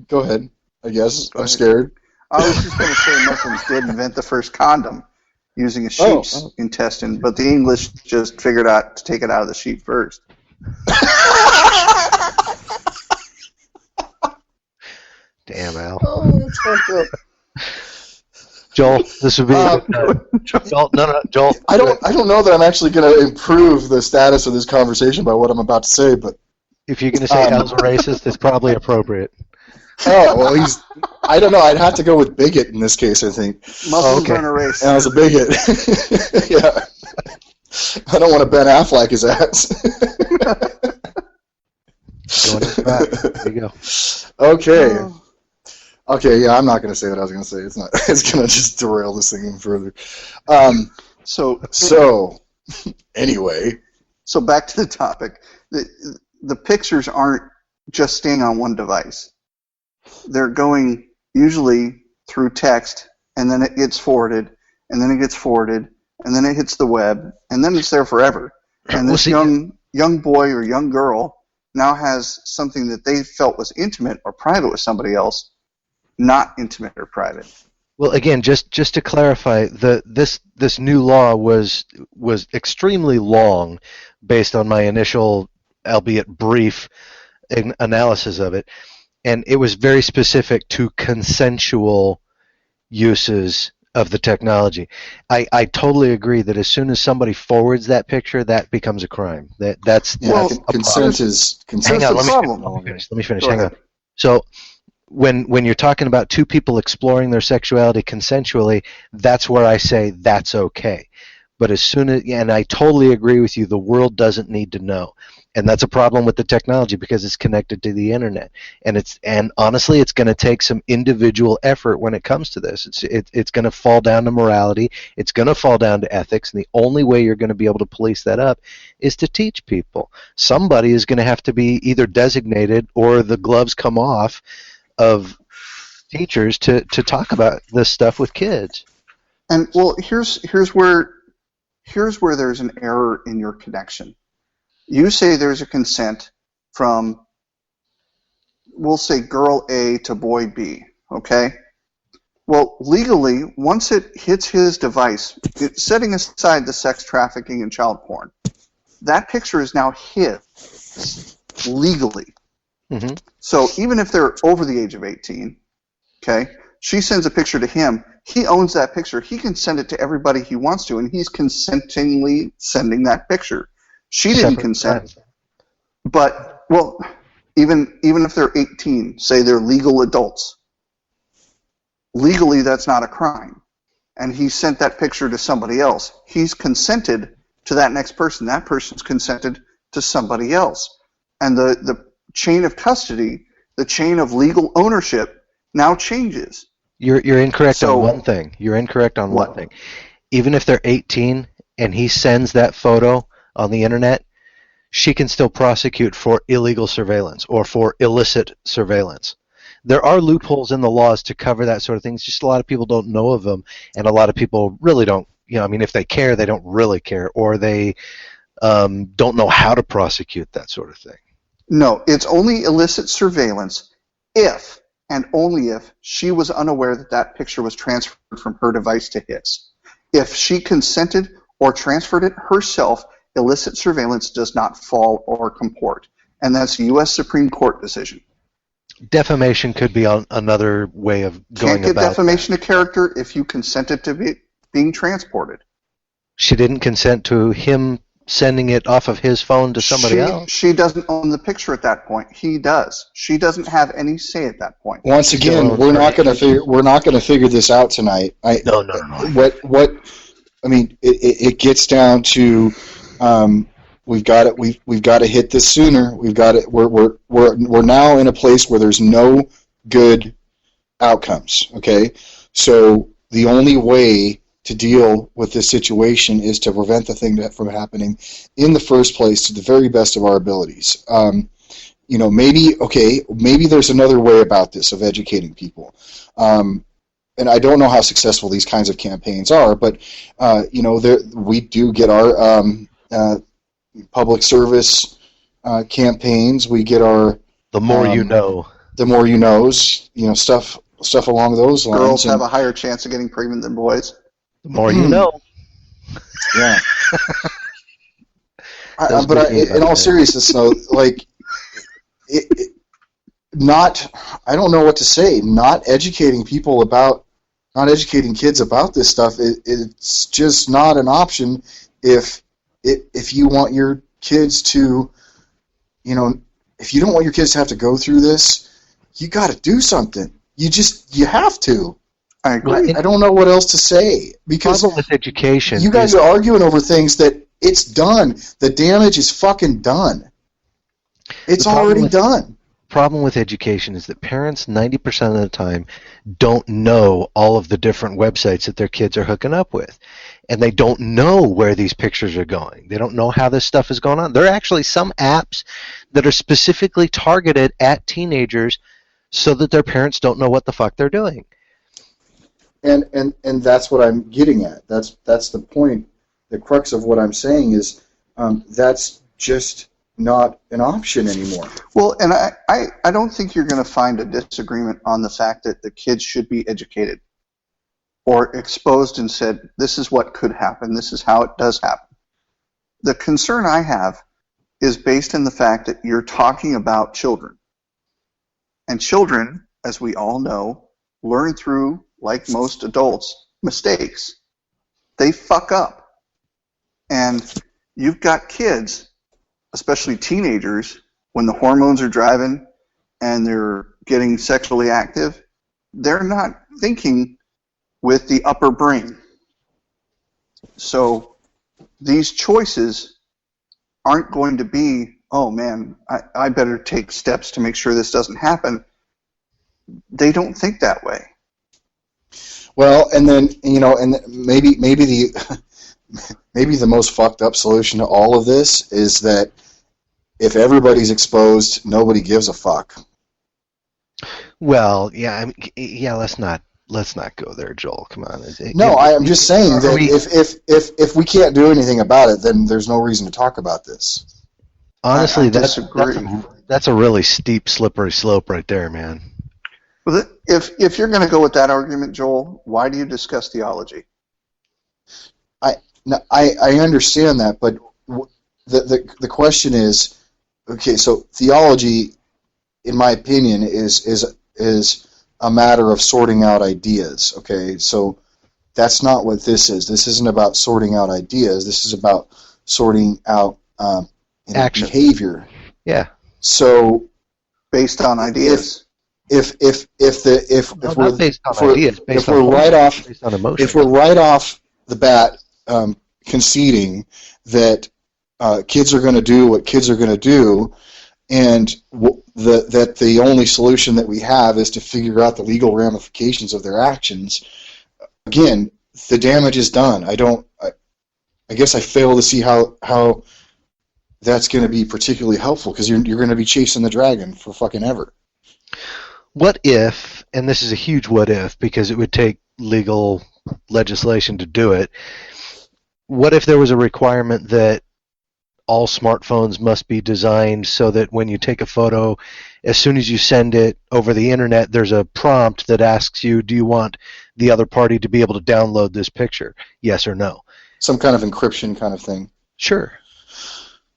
Go ahead. I guess I'm scared. I was just going to say Muslims did invent the first condom using a sheep's intestine, but the English just figured out to take it out of the sheep first. Damn, Al. Oh, that's fucked up. Joel, this would be Joel. No, Joel. I don't know that I'm actually going to improve the status of this conversation by what I'm about to say, but if you're going to say Al's a racist, it's probably appropriate. Oh well, I don't know. I'd have to go with bigot in this case. I think Muslims aren't a race. And I was a bigot. Yeah. I don't want to Ben Affleck his ass. Going in the back. There you go. Okay. Okay, yeah, I'm not going to say what I was going to say. It's not. It's going to just derail this thing even further. So anyway. So back to the topic. The pictures aren't just staying on one device. They're going usually through text, and then it gets forwarded, and then it gets forwarded, and then it hits the web, and then it's there forever. And this young boy or young girl now has something that they felt was intimate or private with somebody else, not intimate or private. Well, again, just to clarify, this new law was extremely long, based on my initial, albeit brief, analysis of it, and it was very specific to consensual uses of the technology. I totally agree that as soon as somebody forwards that picture, that becomes a crime. That's consent is hang on, problem. Let me finish. Hang on. So when you're talking about two people exploring their sexuality consensually, that's where I say that's okay. But as soon as, and I totally agree with you, the world doesn't need to know. And that's a problem with the technology because it's connected to the internet. And honestly, it's going to take some individual effort when it comes to this. It's going to fall down to morality. It's going to fall down to ethics. And the only way you're going to be able to police that up is to teach people. Somebody is going to have to be either designated or the gloves come off of teachers to talk about this stuff with kids. And well, here's where there's an error in your connection. You say there's a consent from, we'll say, girl A to boy B, okay? Well, legally, once it hits his device, setting aside the sex trafficking and child porn, that picture is now his legally. Mm-hmm. So even if they're over the age of 18, okay, she sends a picture to him, he owns that picture. He can send it to everybody he wants to, and he's consentingly sending that picture. She didn't consent, but, well, even if they're 18, say they're legal adults, legally that's not a crime. And he sent that picture to somebody else. He's consented to that next person. That person's consented to somebody else. And the chain of custody, the chain of legal ownership now changes. You're incorrect on one thing. You're incorrect on one thing. Even if they're 18 and he sends that photo on the internet, she can still prosecute for illegal surveillance or for illicit surveillance. There are loopholes in the laws to cover that sort of thing. It's just a lot of people don't know of them, and a lot of people really don't. I mean, if they care, they don't really care, or they don't know how to prosecute that sort of thing. No, it's only illicit surveillance if and only if she was unaware that that picture was transferred from her device to his. If she consented or transferred it herself, illicit surveillance does not fall or comport. And that's a U.S. Supreme Court decision. Defamation could be another way of going about it. Can't get defamation of character if you consented to being transported. She didn't consent to him sending it off of his phone to somebody else. She doesn't own the picture at that point. He does. She doesn't have any say at that point. Once again, we're not going to figure this out tonight. No. What I mean, it gets down to we've got to hit this sooner. We've got it. We're now in a place where there's no good outcomes. Okay, so the only way to deal with this situation is to prevent the thing from happening in the first place to the very best of our abilities. Maybe there's another way about this of educating people. And I don't know how successful these kinds of campaigns are, but we do get our public service campaigns. We get our the more you know, the more you knows, stuff along those lines. Girls have a higher chance of getting pregnant than boys. The more you know. Yeah. In all seriousness, though, like, I don't know what to say. Not educating kids about this stuff. It's just not an option if you want your kids to, if you don't want your kids to have to go through this, you got to do something. You have to. I agree. I don't know what else to say because problem with education. You guys are arguing over things that it's done. The damage is fucking done. It's already done. Problem with education is that parents 90% of the time don't know all of the different websites that their kids are hooking up with. And they don't know where these pictures are going. They don't know how this stuff is going on. There are actually some apps that are specifically targeted at teenagers so that their parents don't know what the fuck they're doing. And that's what I'm getting at. That's the point. The crux of what I'm saying is that's just not an option anymore. Well, and I don't think you're going to find a disagreement on the fact that the kids should be educated or exposed and said, this is what could happen, this is how it does happen. The concern I have is based in the fact that you're talking about children. And children, as we all know, learn through, like most adults, mistakes. They fuck up. And you've got kids, especially teenagers, when the hormones are driving and they're getting sexually active, they're not thinking with the upper brain. So these choices aren't going to be oh man, I better take steps to make sure this doesn't happen. They don't think that way. Well, and then and maybe the maybe the most fucked up solution to all of this is that if everybody's exposed, nobody gives a fuck. Well, yeah, let's not go there, Joel. Come on. No, I'm just saying that if we can't do anything about it, then there's no reason to talk about this. Honestly, I disagree. that's a really steep, slippery slope right there, man. Well, if you're going to go with that argument, Joel, why do you discuss theology? I understand that, but the question is, okay, so theology, in my opinion, is a matter of sorting out ideas. Okay, so that's not what this is. This isn't about sorting out ideas. This is about sorting out Action. behavior. Yeah. So based on ideas. If we're right off the bat conceding that kids are going to do what kids are going to do, and that the only solution that we have is to figure out the legal ramifications of their actions, again, the damage is done. I guess I fail to see how that's going to be particularly helpful, because you're going to be chasing the dragon for fucking ever. What if, and this is a huge what if because it would take legal legislation to do it, what if there was a requirement that all smartphones must be designed so that when you take a photo, as soon as you send it over the internet, there's a prompt that asks you, do you want the other party to be able to download this picture? Yes or no? Some kind of encryption kind of thing. Sure.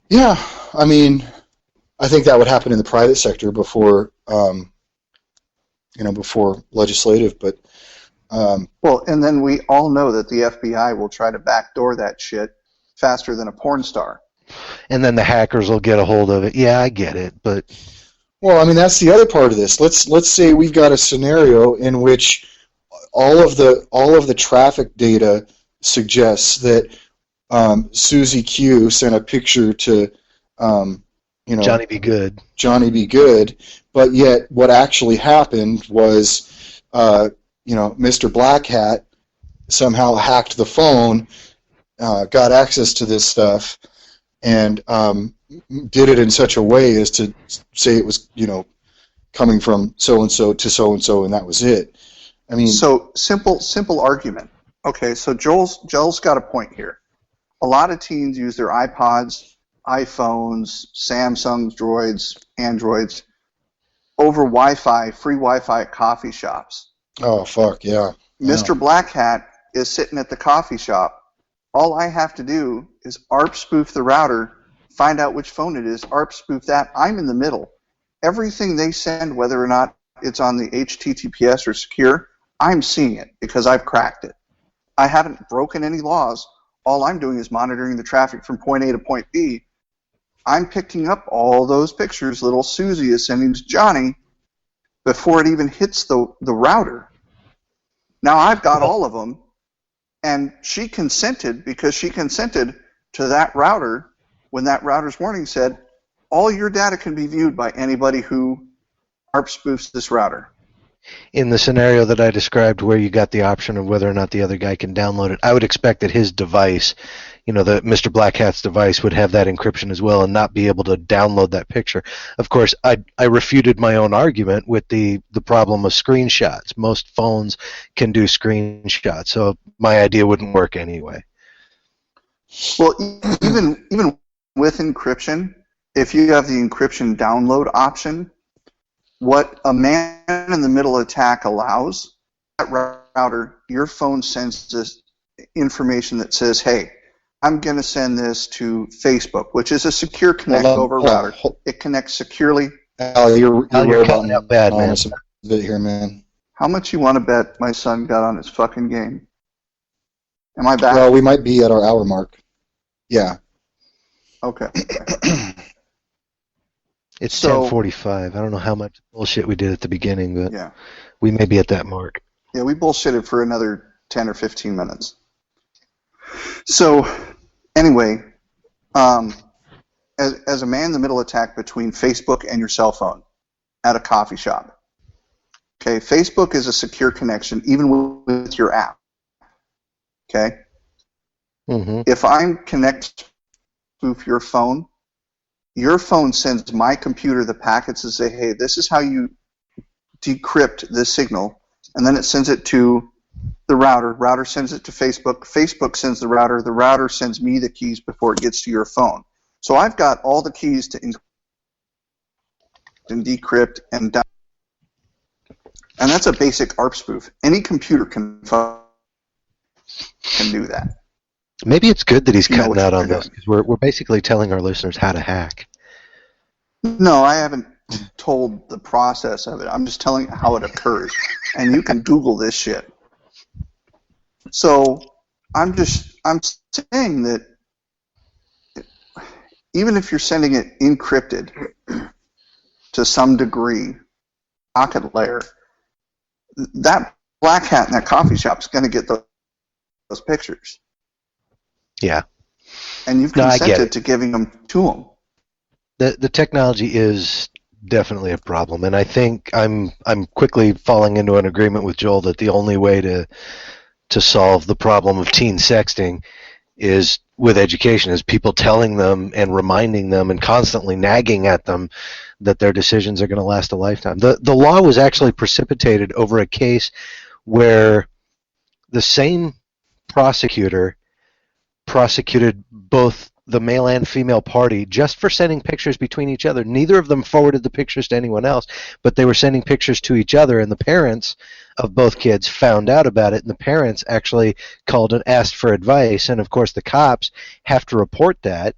Yeah, I mean, I think that would happen in the private sector before before legislative, but well, and then we all know that the FBI will try to backdoor that shit faster than a porn star. And then the hackers will get a hold of it. Yeah, I get it, but well, I mean, that's the other part of this. Let's say we've got a scenario in which all of the traffic data suggests that Susie Q sent a picture to Johnny Be Good. Johnny Be Good, but yet what actually happened was Mr. Black Hat somehow hacked the phone, got access to this stuff, and did it in such a way as to say it was coming from so and so to so and so, and that was it. I mean, so simple argument. Okay, so Joel's got a point here. A lot of teens use their iPods, iPhones, Samsungs, Droids, Androids over Wi-Fi, free Wi-Fi at coffee shops. Oh, fuck, yeah. Mr. Black Hat is sitting at the coffee shop. All I have to do is ARP spoof the router, find out which phone it is, ARP spoof that. I'm in the middle. Everything they send, whether or not it's on the HTTPS or secure, I'm seeing it because I've cracked it. I haven't broken any laws. All I'm doing is monitoring the traffic from point A to point B. I'm picking up all those pictures little Susie is sending to Johnny before it even hits the router. Now I've got all of them, and she consented because she consented to that router when that router's warning said, all your data can be viewed by anybody who ARP spoofs this router. In the scenario that I described where you got the option of whether or not the other guy can download it, I would expect that his device, the Mr. Black Hat's device, would have that encryption as well and not be able to download that picture. Of course, I refuted my own argument with the problem of screenshots. Most phones can do screenshots, so my idea wouldn't work anyway. Well, even with encryption, if you have the encryption download option, what a man-in-the-middle attack allows, that router, your phone sends this information that says, hey, I'm going to send this to Facebook, which is a secure connect over router. It connects securely. Al, you're cutting out bad, man. A bit here, man. How much you want to bet my son got on his fucking game? Am I back? Well, we might be at our hour mark. Yeah. Okay. It's 10:45. I don't know how much bullshit we did at the beginning, but yeah, we may be at that mark. Yeah, we bullshitted for another 10 or 15 minutes. So, anyway, and as a man-in-the-middle attack between Facebook and your cell phone at a coffee shop. Okay, Facebook is a secure connection even with your app. Okay? Mm-hmm. If I'm connected to spoof your phone sends my computer the packets and say, hey, this is how you decrypt this signal, and then it sends it to the router sends it to Facebook sends the router sends me the keys before it gets to your phone. So I've got all the keys to encrypt and decrypt and that's a basic ARP spoof. Any computer can do that. Maybe it's good that he's You know cutting what out you're on doing. this, because we're basically telling our listeners how to hack. No, I haven't told the process of it. I'm just telling you how it occurs. And you can Google this shit. So I'm saying that even if you're sending it encrypted to some degree, pocket layer, that black hat in that coffee shop is going to get those pictures. Yeah. And you've No, I get consented it. to giving them to them. The technology is definitely a problem, and I think I'm quickly falling into an agreement with Joel that the only way to solve the problem of teen sexting is with education, is people telling them and reminding them and constantly nagging at them that their decisions are going to last a lifetime. The law was actually precipitated over a case where the same prosecutor prosecuted both the male and female party just for sending pictures between each other. Neither of them forwarded the pictures to anyone else, but they were sending pictures to each other, and the parents of both kids found out about it, and the parents actually called and asked for advice, and of course the cops have to report that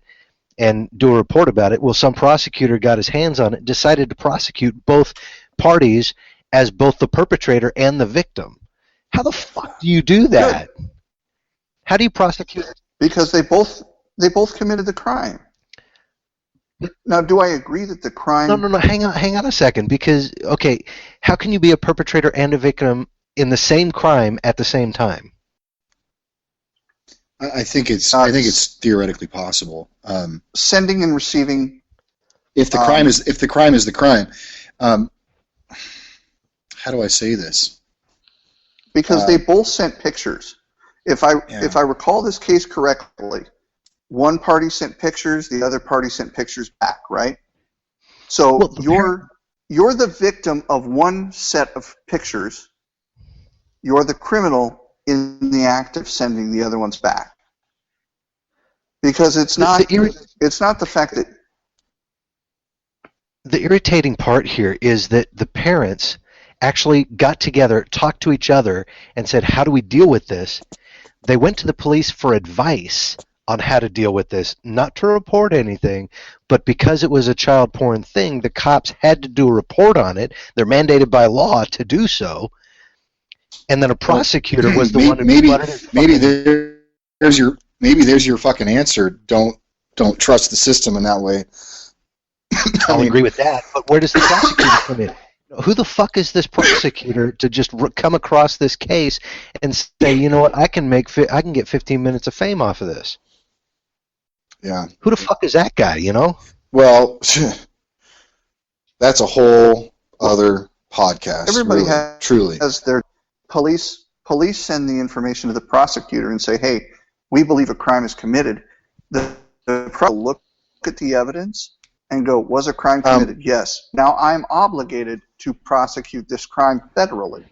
and do a report about it. Well, some prosecutor got his hands on it, decided to prosecute both parties as both the perpetrator and the victim. How the fuck do you do that? Good. How do you prosecute? Because they both committed the crime. Now, do I agree that the crime... No. Hang on a second. Because, okay, how can you be a perpetrator and a victim in the same crime at the same time? I think it's theoretically possible. Sending and receiving... If the crime is the crime, how do I say this? Because they both sent pictures. If I recall this case correctly, one party sent pictures, the other party sent pictures back, right? So you're the victim of one set of pictures. You're the criminal in the act of sending the other ones back. Because it's not the fact that... The irritating part here is that the parents actually got together, talked to each other, and said, how do we deal with this? They went to the police for advice on how to deal with this, not to report anything, but because it was a child porn thing, the cops had to do a report on it. They're mandated by law to do so. And then a prosecutor was the one who maybe there's your fucking answer. Don't trust the system in that way. I'll agree with that, but where does the prosecutor come in? Who the fuck is this prosecutor to just come across this case and say, you know what, I can get 15 minutes of fame off of this? Yeah. Who the fuck is that guy, you know? Well, that's a whole other podcast. Everybody truly has their police send the information to the prosecutor and say, hey, we believe a crime is committed. The prosecutor will look at the evidence and go, was a crime committed? Yes. Now I'm obligated to prosecute this crime federally.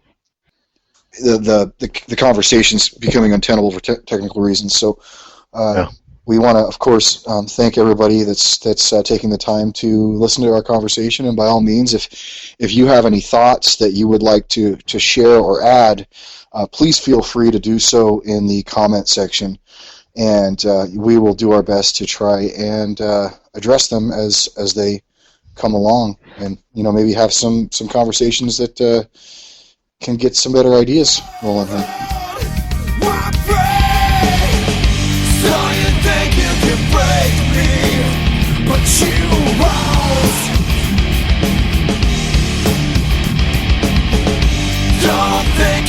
The conversation's becoming untenable for technical reasons. So we want to, of course, thank everybody that's taking the time to listen to our conversation. And by all means, if you have any thoughts that you would like to share or add, please feel free to do so in the comment section. And we will do our best to try and address them as they come along, and maybe have some conversations that can get some better ideas rolling here. So you think you can break me, but you won't. Don't think